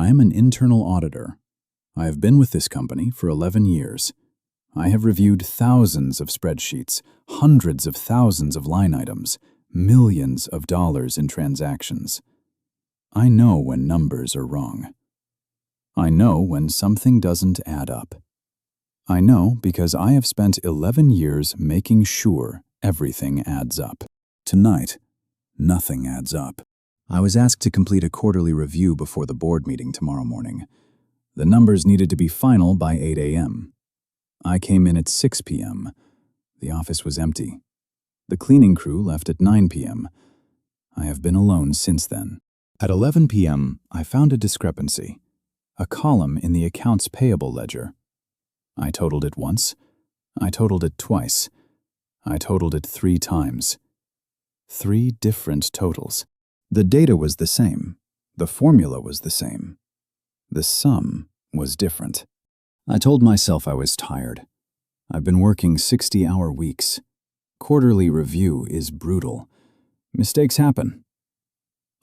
I am an internal auditor. I have been with this company for 11 years. I have reviewed thousands of spreadsheets, hundreds of thousands of line items, millions of dollars in transactions. I know when numbers are wrong. I know when something doesn't add up. I know because I have spent 11 years making sure everything adds up. Tonight, nothing adds up. I was asked to complete a quarterly review before the board meeting tomorrow morning. The numbers needed to be final by 8 a.m. I came in at 6 p.m. The office was empty. The cleaning crew left at 9 p.m. I have been alone since then. At 11 p.m., I found a discrepancy, a column in the accounts payable ledger. I totaled it once. I totaled it twice. I totaled it 3 times. 3 different totals. The data was the same. The formula was the same. The sum was different. I told myself I was tired. I've been working 60-hour weeks. Quarterly review is brutal. Mistakes happen.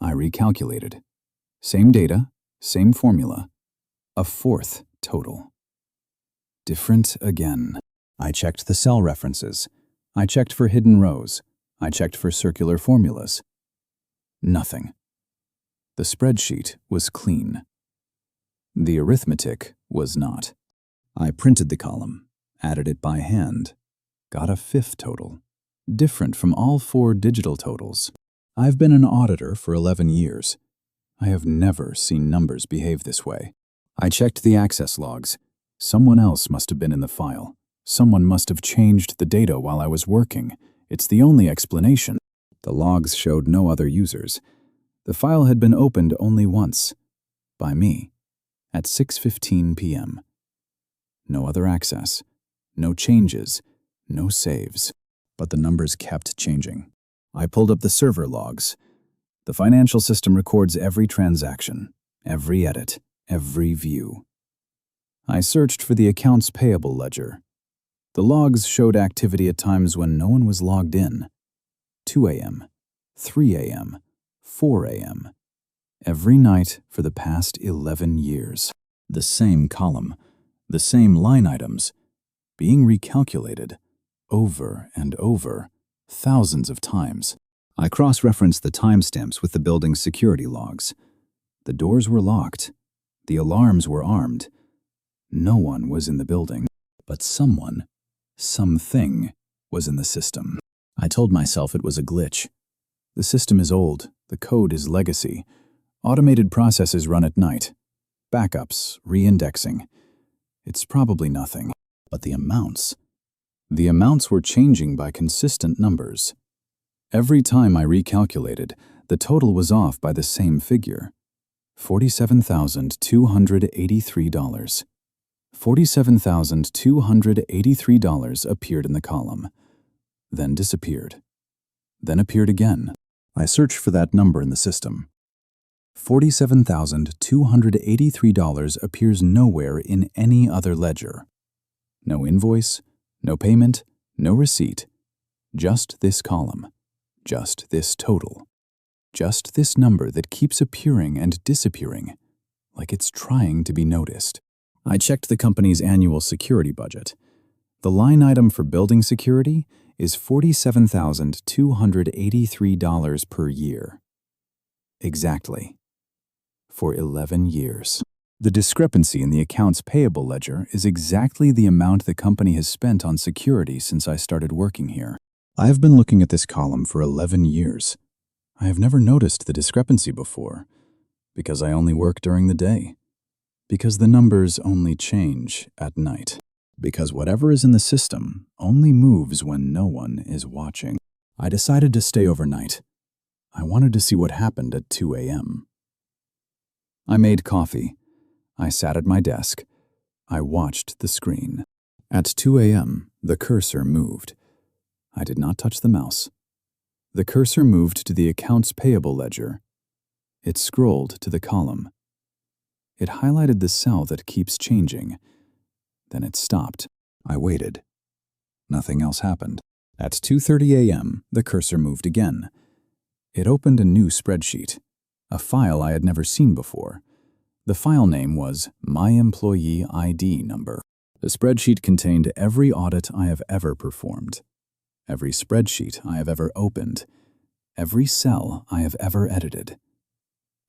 I recalculated. Same data, same formula. A 4th total. Different again. I checked the cell references. I checked for hidden rows. I checked for circular formulas. Nothing. The spreadsheet was clean. The arithmetic was not. I printed the column, added it by hand, got a 5th total, different from all 4 digital totals. I've been an auditor for 11 years. I have never seen numbers behave this way. I checked the access logs. Someone else must have been in the file. Someone must have changed the data while I was working. It's the only explanation. The logs showed no other users. The file had been opened only once, by me, at 6:15 p.m. No other access, no changes, no saves. But the numbers kept changing. I pulled up the server logs. The financial system records every transaction, every edit, every view. I searched for the accounts payable ledger. The logs showed activity at times when no one was logged in. 2 a.m., 3 a.m., 4 a.m. Every night for the past 11 years. The same column, the same line items, being recalculated over and over, thousands of times. I cross-referenced the timestamps with the building's security logs. The doors were locked. The alarms were armed. No one was in the building, but someone, something, was in the system. I told myself it was a glitch. The system is old. The code is legacy. Automated processes run at night. Backups, re-indexing. It's probably nothing. But the amounts were changing by consistent numbers. Every time I recalculated, the total was off by the same figure. $47,283. $47,283 appeared in the column, then disappeared, then appeared again. I searched for that number in the system. $47,283 appears nowhere in any other ledger. No invoice, no payment, no receipt. Just this column, just this total, just this number that keeps appearing and disappearing, like it's trying to be noticed. I checked the company's annual security budget. The line item for building security is $47,283 per year. Exactly. For 11 years. The discrepancy in the accounts payable ledger is exactly the amount the company has spent on security since I started working here. I have been looking at this column for 11 years. I have never noticed the discrepancy before, because I only work during the day. Because the numbers only change at night. Because whatever is in the system only moves when no one is watching. I decided to stay overnight. I wanted to see what happened at 2 a.m. I made coffee. I sat at my desk. I watched the screen. At 2 a.m., the cursor moved. I did not touch the mouse. The cursor moved to the accounts payable ledger. It scrolled to the column. It highlighted the cell that keeps changing. Then it stopped. I waited. Nothing else happened. At 2:30 a.m., the cursor moved again. It opened a new spreadsheet, a file I had never seen before. The file name was My Employee ID Number. The spreadsheet contained every audit I have ever performed, every spreadsheet I have ever opened, every cell I have ever edited,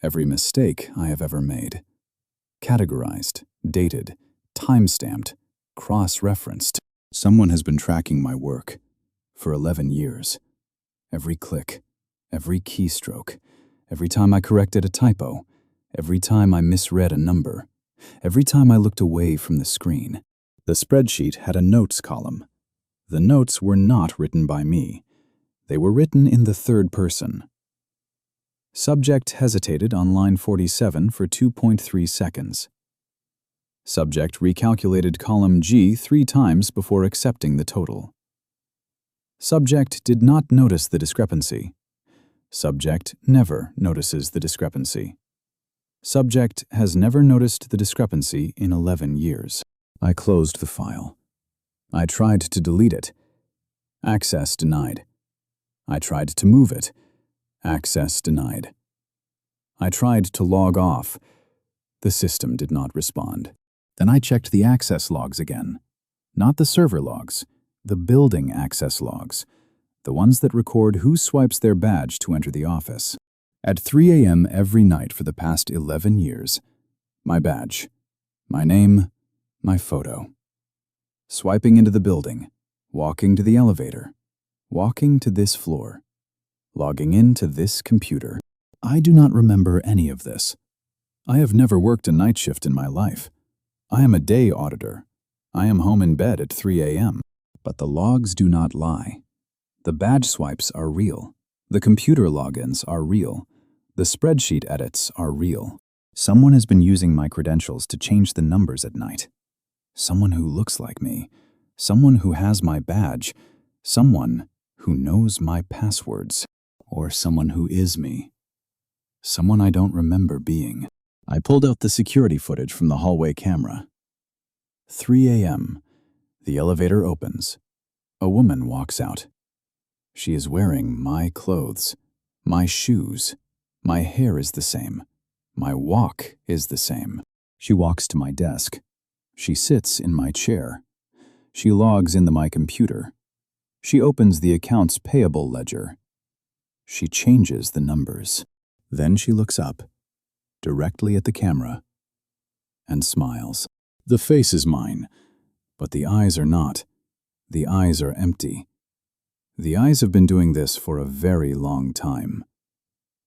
every mistake I have ever made, categorized, dated, time-stamped, cross-referenced. Someone has been tracking my work for 11 years. Every click, every keystroke, every time I corrected a typo, every time I misread a number, every time I looked away from the screen. The spreadsheet had a notes column. The notes were not written by me. They were written in the third person. Subject hesitated on line 47 for 2.3 seconds. Subject recalculated column G 3 times before accepting the total. Subject did not notice the discrepancy. Subject never notices the discrepancy. Subject has never noticed the discrepancy in 11 years. I closed the file. I tried to delete it. Access denied. I tried to move it. Access denied. I tried to log off. The system did not respond. Then I checked the access logs again. Not the server logs, the building access logs, the ones that record who swipes their badge to enter the office. At 3 a.m. every night for the past 11 years, my badge, my name, my photo. Swiping into the building, walking to the elevator, walking to this floor, logging into this computer. I do not remember any of this. I have never worked a night shift in my life. I am a day auditor. I am home in bed at 3 a.m. But the logs do not lie. The badge swipes are real. The computer logins are real. The spreadsheet edits are real. Someone has been using my credentials to change the numbers at night. Someone who looks like me. Someone who has my badge. Someone who knows my passwords. Or someone who is me. Someone I don't remember being. I pulled out the security footage from the hallway camera. 3 a.m. The elevator opens. A woman walks out. She is wearing my clothes, my shoes. My hair is the same. My walk is the same. She walks to my desk. She sits in my chair. She logs into my computer. She opens the accounts payable ledger. She changes the numbers. Then she looks up, directly at the camera, and smiles. The face is mine, but the eyes are not. The eyes are empty. The eyes have been doing this for a very long time.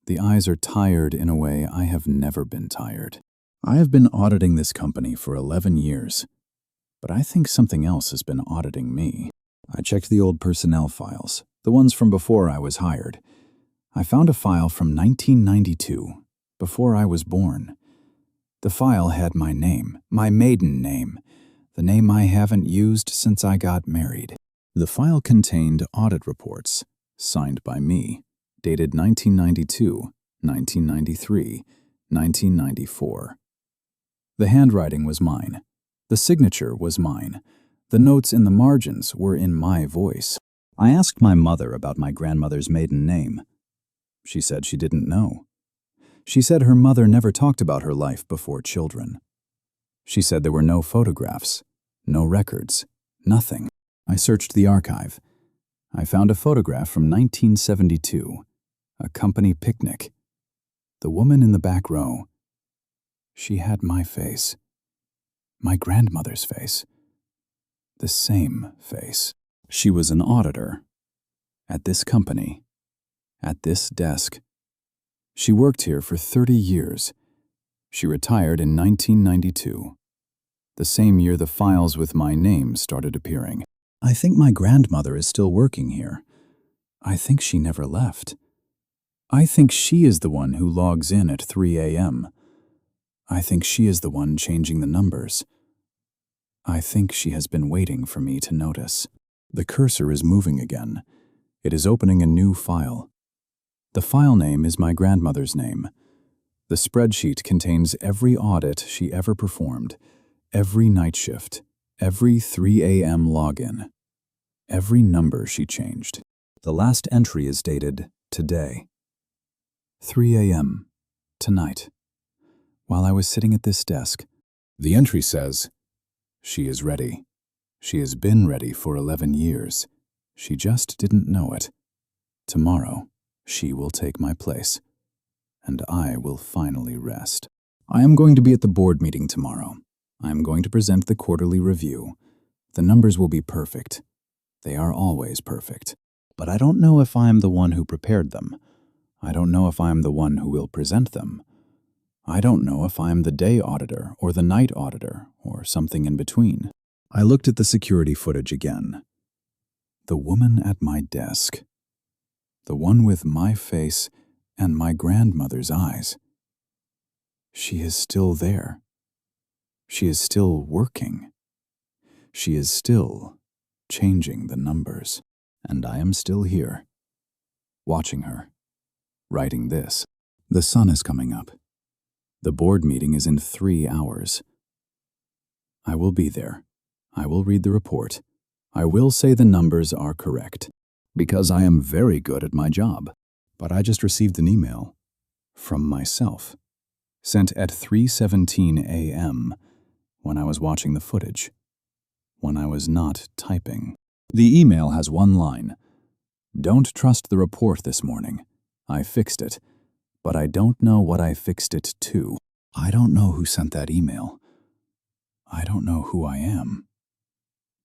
The eyes are tired in a way I have never been tired. I have been auditing this company for 11 years, but I think something else has been auditing me. I checked the old personnel files, the ones from before I was hired. I found a file from 1992, before I was born. The file had my name, my maiden name, the name I haven't used since I got married. The file contained audit reports, signed by me, dated 1992, 1993, 1994. The handwriting was mine. The signature was mine. The notes in the margins were in my voice. I asked my mother about my grandmother's maiden name. She said she didn't know. She said her mother never talked about her life before children. She said there were no photographs, no records, nothing. I searched the archive. I found a photograph from 1972, a company picnic. The woman in the back row, she had my face, my grandmother's face, the same face. She was an auditor at this company, at this desk. She worked here for 30 years. She retired in 1992, the same year the files with my name started appearing. I think my grandmother is still working here. I think she never left. I think she is the one who logs in at 3 a.m. I think she is the one changing the numbers. I think she has been waiting for me to notice. The cursor is moving again. It is opening a new file. The file name is my grandmother's name. The spreadsheet contains every audit she ever performed, every night shift, every 3 a.m. login, every number she changed. The last entry is dated today. 3 a.m. tonight. while I was sitting at this desk. The entry says, "She is ready. She has been ready for 11 years. She just didn't know it. Tomorrow, she will take my place, and I will finally rest." I am going to be at the board meeting tomorrow. I am going to present the quarterly review. The numbers will be perfect. They are always perfect. But I don't know if I am the one who prepared them. I don't know if I am the one who will present them. I don't know if I am the day auditor or the night auditor or something in between. I looked at the security footage again. The woman at my desk. The one with my face and my grandmother's eyes. She is still there. She is still working. She is still changing the numbers. And I am still here, watching her, writing this. The sun is coming up. The board meeting is in 3 hours. I will be there. I will read the report. I will say the numbers are correct, because I am very good at my job. But I just received an email from myself, sent at 3:17 a.m. when I was watching the footage, when I was not typing. The email has one line. "Don't trust the report this morning. I fixed it, but I don't know what I fixed it to." I don't know who sent that email. I don't know who I am.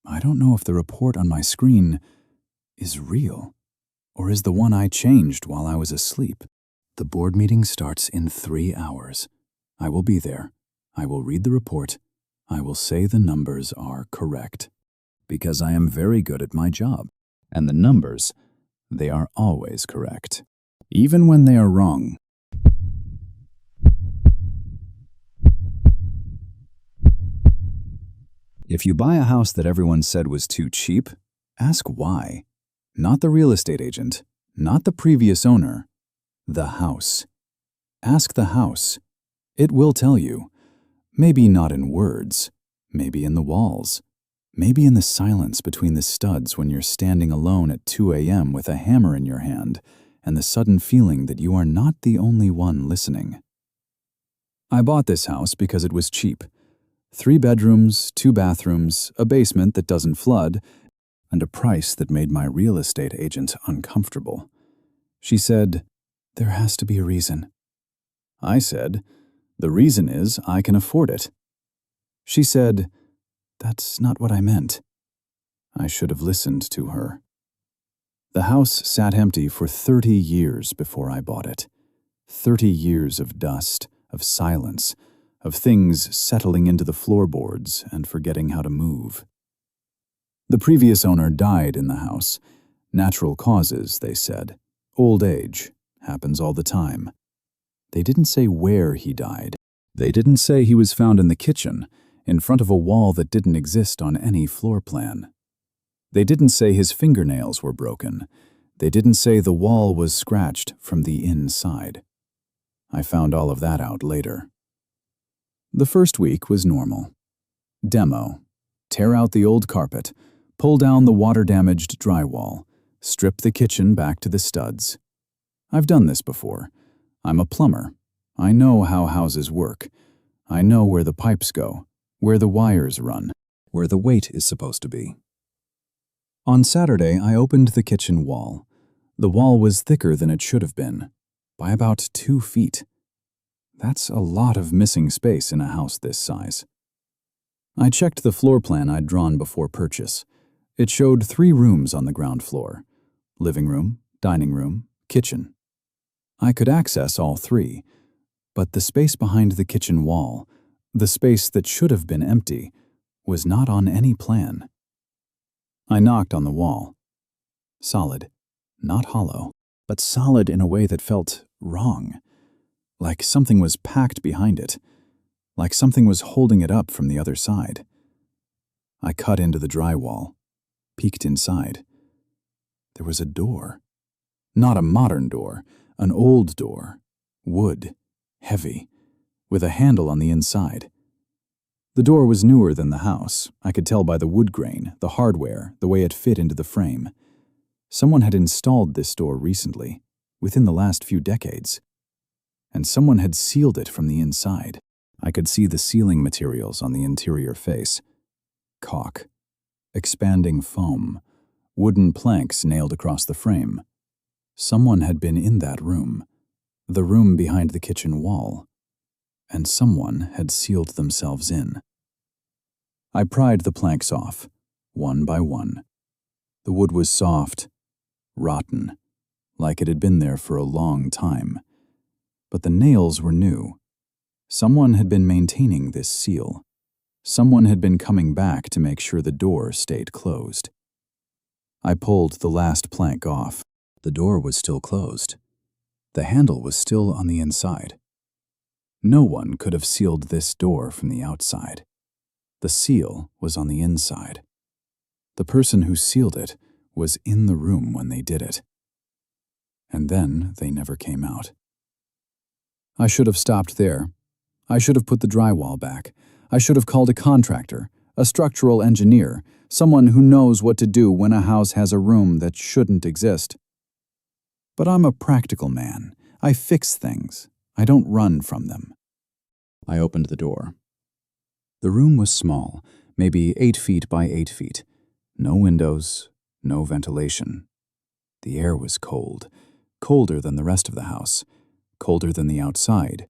I don't know if the report on my screen is real, or is the one I changed while I was asleep. The board meeting starts in 3 hours. I will be there. I will read the report. I will say the numbers are correct, because I am very good at my job. And the numbers, they are always correct, even when they are wrong. If you buy a house that everyone said was too cheap, ask why. Not the real estate agent, not the previous owner, the house. Ask the house. It will tell you. Maybe not in words, maybe in the walls, maybe in the silence between the studs when you're standing alone at 2 a.m. with a hammer in your hand and the sudden feeling that you are not the only one listening. I bought this house because it was cheap. 3 bedrooms, 2 bathrooms, a basement that doesn't flood, and a price that made my real estate agent uncomfortable. She said, "There has to be a reason." I said, "The reason is I can afford it." She said, "That's not what I meant." I should have listened to her. The house sat empty for 30 years before I bought it. 30 years of dust, of silence, of things settling into the floorboards and forgetting how to move. The previous owner died in the house. Natural causes, they said. Old age. Happens all the time. They didn't say where he died. They didn't say he was found in the kitchen, in front of a wall that didn't exist on any floor plan. They didn't say his fingernails were broken. They didn't say the wall was scratched from the inside. I found all of that out later. The first week was normal. Demo. Tear out the old carpet, pull down the water-damaged drywall, strip the kitchen back to the studs. I've done this before. I'm a plumber. I know how houses work. I know where the pipes go, where the wires run, where the weight is supposed to be. On Saturday, I opened the kitchen wall. The wall was thicker than it should have been, by about 2 feet. That's a lot of missing space in a house this size. I checked the floor plan I'd drawn before purchase. It showed 3 rooms on the ground floor: living room, dining room, kitchen. I could access all 3, but the space behind the kitchen wall, the space that should have been empty, was not on any plan. I knocked on the wall. Solid, not hollow, but solid in a way that felt wrong. Like something was packed behind it, like something was holding it up from the other side. I cut into the drywall, peeked inside. There was a door. Not a modern door, an old door, wood, heavy, with a handle on the inside. The door was newer than the house. I could tell by the wood grain, the hardware, the way it fit into the frame. Someone had installed this door recently, within the last few decades. And someone had sealed it from the inside. I could see the sealing materials on the interior face. Caulk, expanding foam, wooden planks nailed across the frame. Someone had been in that room, the room behind the kitchen wall, and someone had sealed themselves in. I pried the planks off, one by one. The wood was soft, rotten, like it had been there for a long time. But the nails were new. Someone had been maintaining this seal. Someone had been coming back to make sure the door stayed closed. I pulled the last plank off. The door was still closed. The handle was still on the inside. No one could have sealed this door from the outside. The seal was on the inside. The person who sealed it was in the room when they did it. And then they never came out. I should have stopped there. I should have put the drywall back. I should have called a contractor, a structural engineer, someone who knows what to do when a house has a room that shouldn't exist. But I'm a practical man. I fix things. I don't run from them. I opened the door. The room was small, maybe 8 feet by 8 feet. No windows, no ventilation. The air was cold, colder than the rest of the house, colder than the outside,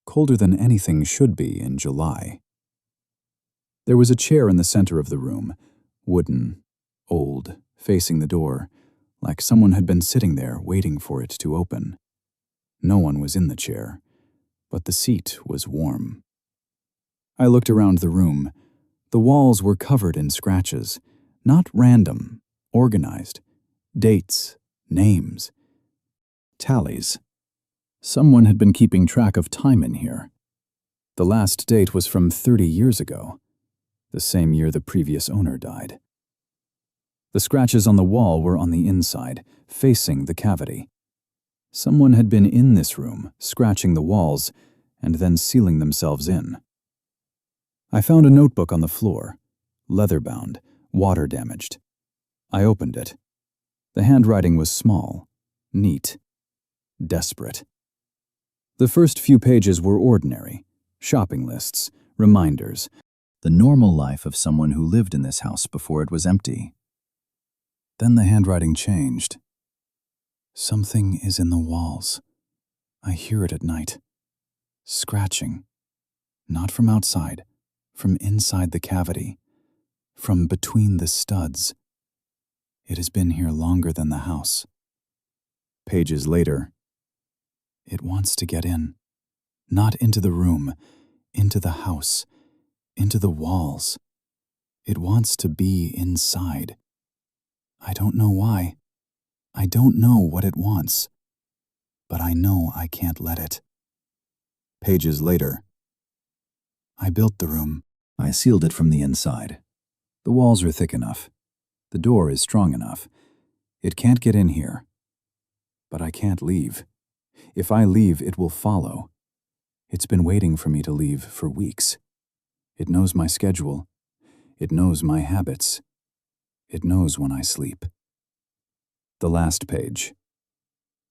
colder than anything should be in July. There was a chair in the center of the room, wooden, old, facing the door, like someone had been sitting there waiting for it to open. No one was in the chair, but the seat was warm. I looked around the room. The walls were covered in scratches, not random, organized. Dates, names, tallies. Someone had been keeping track of time in here. The last date was from 30 years ago, the same year the previous owner died. The scratches on the wall were on the inside, facing the cavity. Someone had been in this room, scratching the walls, and then sealing themselves in. I found a notebook on the floor, leather-bound, water-damaged. I opened it. The handwriting was small, neat, desperate. The first few pages were ordinary, shopping lists, reminders, the normal life of someone who lived in this house before it was empty. Then the handwriting changed. Something is in the walls. I hear it at night. Scratching. Not from outside, from inside the cavity, from between the studs. It has been here longer than the house. Pages later. It wants to get in. Not into the room, into the house, into the walls. It wants to be inside. I don't know why. I don't know what it wants. But I know I can't let it. Pages later. I built the room. I sealed it from the inside. The walls are thick enough. The door is strong enough. It can't get in here. But I can't leave. If I leave, it will follow. It's been waiting for me to leave for weeks. It knows my schedule. It knows my habits. It knows when I sleep. The last page.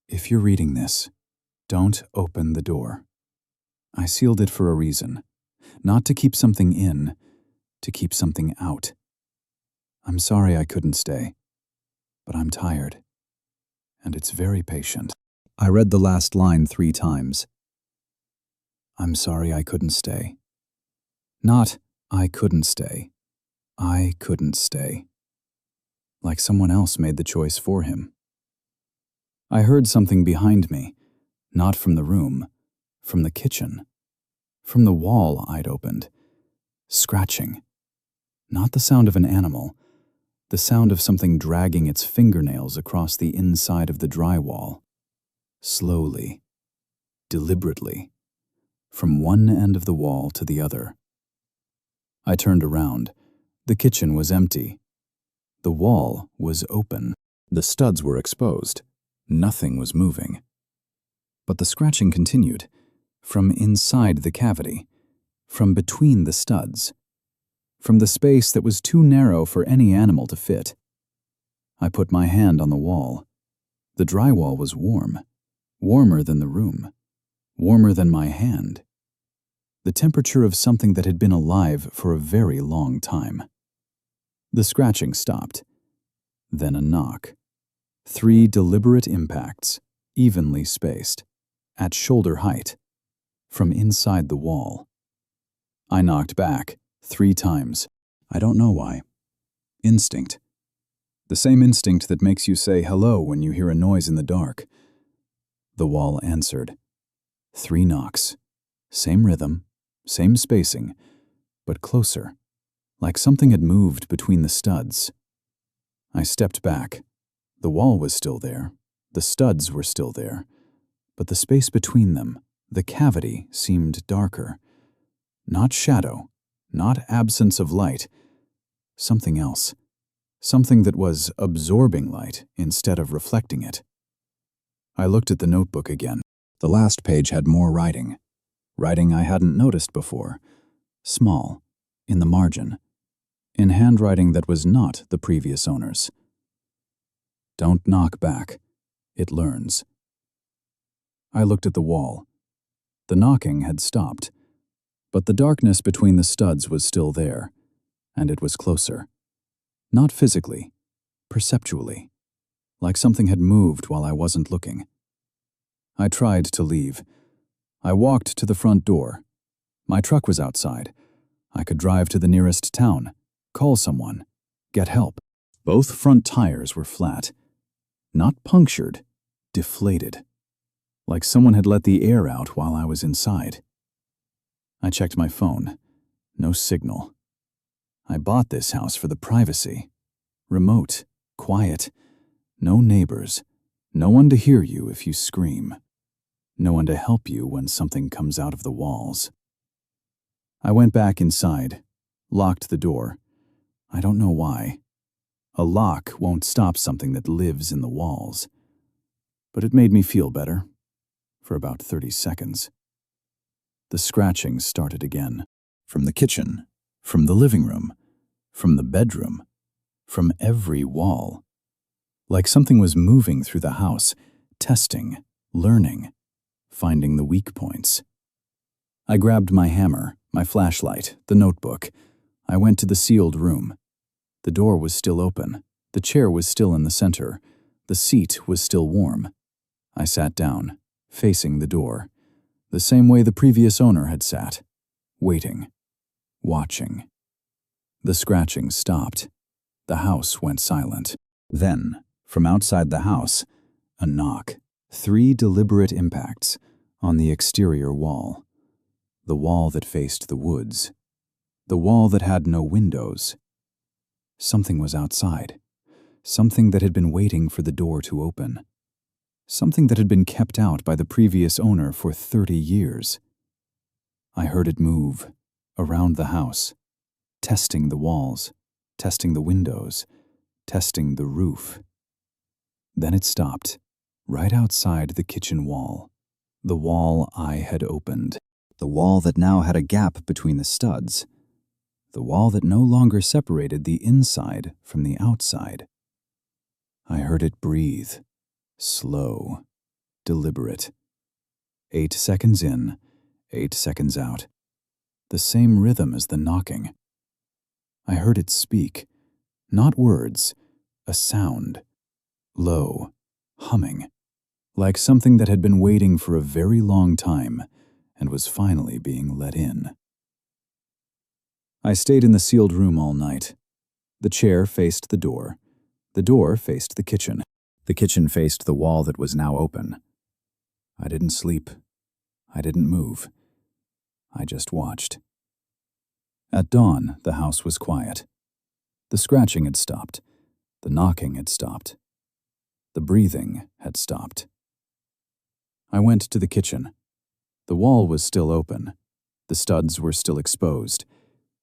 If you're reading this, don't open the door. I sealed it for a reason. Not to keep something in, to keep something out. I'm sorry I couldn't stay, but I'm tired, and it's very patient. I read the last line 3 times. I'm sorry I couldn't stay. Not, I couldn't stay. I couldn't stay. Like someone else made the choice for him. I heard something behind me, not from the room, from the kitchen, from the wall I'd opened. Scratching. Not the sound of an animal, the sound of something dragging its fingernails across the inside of the drywall. Slowly, deliberately, from one end of the wall to the other. I turned around. The kitchen was empty. The wall was open. The studs were exposed. Nothing was moving. But the scratching continued, from inside the cavity, from between the studs, from the space that was too narrow for any animal to fit. I put my hand on the wall. The drywall was warm. Warmer than the room, warmer than my hand. the temperature of something that had been alive for a very long time. The scratching stopped. Then a knock. 3 deliberate impacts, evenly spaced, at shoulder height, from inside the wall. I knocked back 3 times. I don't know why. Instinct. The same instinct that makes you say hello when you hear a noise in the dark. The wall answered. 3 knocks. Same rhythm, same spacing, but closer, like something had moved between the studs. I stepped back. The wall was still there. The studs were still there. But the space between them, the cavity, seemed darker. Not shadow, not absence of light. Something else. Something that was absorbing light instead of reflecting it. I looked at the notebook again. The last page had more writing. Writing I hadn't noticed before. Small, in the margin. In handwriting that was not the previous owner's. Don't knock back. It learns. I looked at the wall. The knocking had stopped, but the darkness between the studs was still there, and it was closer. Not physically, perceptually, like something had moved while I wasn't looking. I tried to leave. I walked to the front door. My truck was outside. I could drive to the nearest town, call someone, get help. Both front tires were flat. Not punctured, deflated. Like someone had let the air out while I was inside. I checked my phone. No signal. I bought this house for the privacy. Remote, quiet, no neighbors, no one to hear you if you scream. No one to help you when something comes out of the walls. I went back inside, locked the door. I don't know why. A lock won't stop something that lives in the walls. But it made me feel better. For about 30 seconds. The scratching started again. From the kitchen, from the living room, from the bedroom, from every wall. Like something was moving through the house, testing, learning, finding the weak points. I grabbed my hammer, my flashlight, the notebook. I went to the sealed room. The door was still open. The chair was still in the center. The seat was still warm. I sat down, facing the door, the same way the previous owner had sat, waiting, watching. The scratching stopped. The house went silent. Then, from outside the house, a knock. 3 deliberate impacts on the exterior wall. The wall that faced the woods. The wall that had no windows. Something was outside. Something that had been waiting for the door to open. Something that had been kept out by the previous owner for 30 years. I heard it move, around the house, testing the walls, testing the windows, testing the roof. Then it stopped, right outside the kitchen wall. The wall I had opened. The wall that now had a gap between the studs. The wall that no longer separated the inside from the outside. I heard it breathe. Slow, deliberate. 8 seconds in, 8 seconds out. The same rhythm as the knocking. I heard it speak, not words, a sound. Low, humming, like something that had been waiting for a very long time and was finally being let in. I stayed in the sealed room all night. The chair faced the door. The door faced the kitchen. The kitchen faced the wall that was now open. I didn't sleep. I didn't move. I just watched. At dawn, the house was quiet. The scratching had stopped. The knocking had stopped. The breathing had stopped. I went to the kitchen. The wall was still open. The studs were still exposed.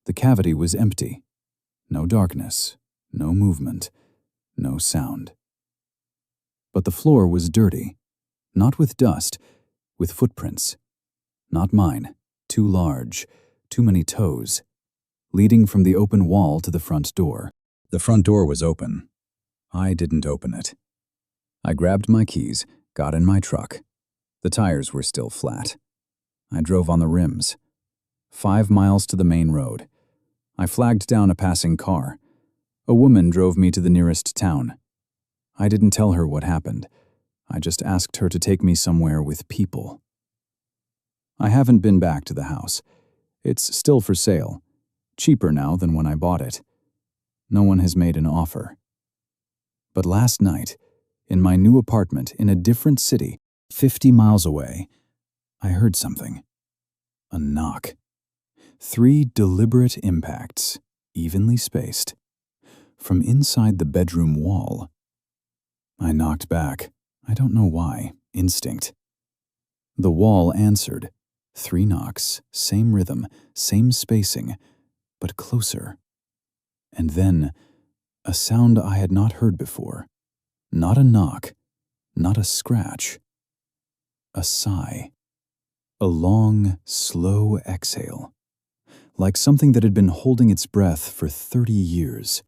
The cavity was empty. No darkness, no movement, no sound. But the floor was dirty, not with dust, with footprints. Not mine, too large, too many toes, leading from the open wall to the front door. The front door was open. I didn't open it. I grabbed my keys, got in my truck. The tires were still flat. I drove on the rims. 5 miles to the main road. I flagged down a passing car. A woman drove me to the nearest town. I didn't tell her what happened. I just asked her to take me somewhere with people. I haven't been back to the house. It's still for sale. Cheaper now than when I bought it. No one has made an offer. But last night, in my new apartment in a different city, 50 miles away, I heard something. A knock. 3 deliberate impacts, evenly spaced, from inside the bedroom wall. I knocked back. I don't know why. Instinct. The wall answered. 3 knocks, same rhythm, same spacing, but closer. And then, a sound I had not heard before. Not a knock, not a scratch. A sigh. A long, slow exhale. Like something that had been holding its breath for 30 years.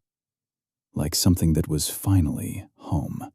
Like something that was finally home.